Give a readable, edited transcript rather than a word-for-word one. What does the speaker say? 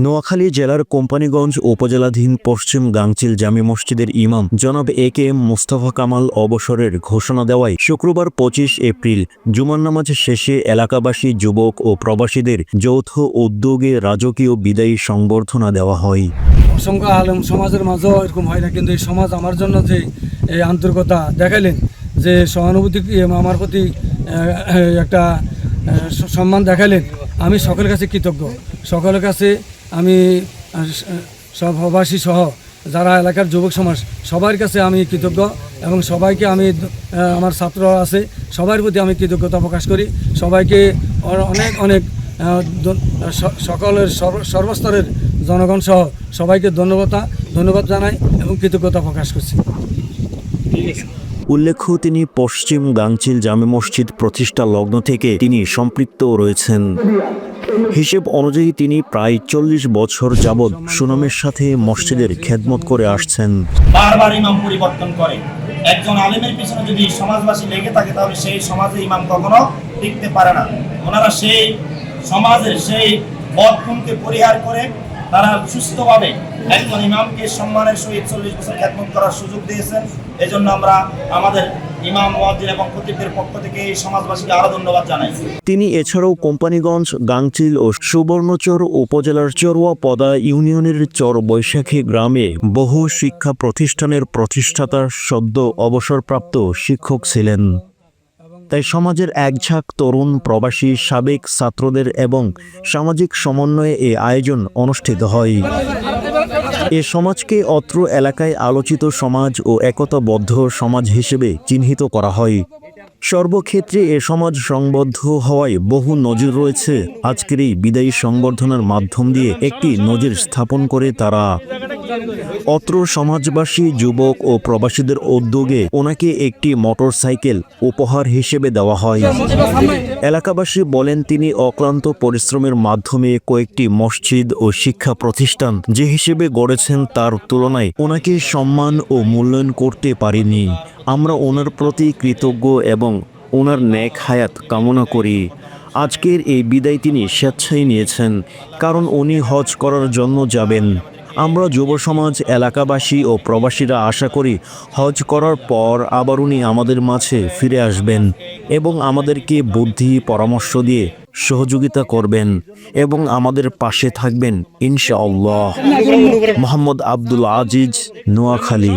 নোয়াখালী জেলার কোম্পানীগঞ্জ উপজেলাধীন পশ্চিম গাংচিল জামি মসজিদের ইমাম জনাব এ.কে.এম. মোস্তফা কামাল অবসরের ঘোষণা দেওয়ায় শুক্রবার ২৫ এপ্রিল জুমার নামাজ শেষে এলাকাবাসী, যুবক ও প্রবাসীদের যৌথ উদ্যোগে রাজকীয় বিদায়ী সংবর্ধনা দেওয়া হয়। অসংখ্য আলেম সমাজের মাঝেও এরকম হয় না, কিন্তু এই সমাজ আমার জন্য যে এই আন্তরিকতা দেখাইলেন, যে সহানুভূতি আমার প্রতি একটা সম্মান দেখাইলেন, আমি সকলের কাছে কৃতজ্ঞ। সকলের কাছে আমি সহবাসী সহ যারা এলাকার যুবক সমাজ সবার কাছে আমি কৃতজ্ঞ, এবং সবাইকে আমি আমার ছাত্র আছে সবার প্রতি আমি কৃতজ্ঞতা প্রকাশ করি। সবাইকে অনেক অনেক সকলের সর্বস্তরের জনগণ সহ সবাইকে ধন্যবাদ জানাই এবং কৃতজ্ঞতা প্রকাশ করছি। উল্লেখ্য, তিনি পশ্চিম গাংচিল জামে মসজিদ প্রতিষ্ঠা লগ্ন থেকে তিনি সম্পৃক্ত রয়েছেন। হিসেব অনুযায়ী তিনি প্রায় ৪০ বছর যাবৎ সুনামের সাথে মসজিদের খেদমত করে আসছেন। বারবার ইমাম পরিবর্তন করে। একজন আলেমের পিছনে যদি সমাজবাসী লেগে থাকে তাহলে সেই সমাজে ইমাম কখনো টিকতে পারে না। ওনারা সেই সমাজের সেই বদগুণকে পরিহার করে তারা সুস্থভাবে একজন ইমামকে সম্মানের সহিত ৪০ বছর খেদমত করার সুযোগ দিয়েছেন। এজন্য আমরা আমাদের ইমাম, মুয়াজ্জিন এবং খতিবদের পক্ষ থেকে এই সমাজবাসীকে আরো ধন্যবাদ জানাই। তিনি এছাড়াও কোম্পানীগঞ্জ, গাংচিল ও সুবর্ণচর উপজেলার চরুয়াপদা ইউনিয়নের চর বৈশাখী গ্রামে বহু শিক্ষা প্রতিষ্ঠানের প্রতিষ্ঠাতা, সদ্য অবসরপ্রাপ্ত শিক্ষক ছিলেন। তাই সমাজের একঝাঁক তরুণ, প্রবাসী, সাবেক ছাত্রদের এবং সামাজিক সমন্বয়ে এই আয়োজন অনুষ্ঠিত হয়। এ সমাজকে অত্র এলাকায় আলোচিত সমাজ ও একতাবদ্ধ সমাজ হিসেবে চিহ্নিত করা হয়। সর্বক্ষেত্রে এ সমাজ সংবদ্ধ হওয়ায় বহু নজির রয়েছে। আজকের এই বিদায়ী সংবর্ধনার মাধ্যম দিয়ে একটি নজির স্থাপন করে তারা। অত্র সমাজবাসী, যুবক ও প্রবাসীদের উদ্যোগে ওনাকে একটি মোটরসাইকেল উপহার হিসেবে দেওয়া হয়। এলাকাবাসী বলেন, তিনি অক্লান্ত পরিশ্রমের মাধ্যমে কয়েকটি মসজিদ ও শিক্ষা প্রতিষ্ঠান যে হিসেবে গড়েছেন তার তুলনায় ওনাকে সম্মান ও মূল্যায়ন করতে পারিনি। আমরা ওনার প্রতি কৃতজ্ঞ এবং ওনার নেক হায়াত কামনা করি। আজকের এই বিদায় তিনি স্বেচ্ছায় নিয়েছেন, কারণ উনি হজ করার জন্য যাবেন। আমরা যুব সমাজ, এলাকাবাসী ও প্রবাসীরা আশা করি হজ করার পর আবার উনি আমাদের মাঝে ফিরে আসবেন এবং আমাদেরকে বুদ্ধি পরামর্শ দিয়ে সহযোগিতা করবেন এবং আমাদের পাশে থাকবেন ইনশাআল্লাহ। মোহাম্মদ আব্দুল আজিজ, নোয়াখালী।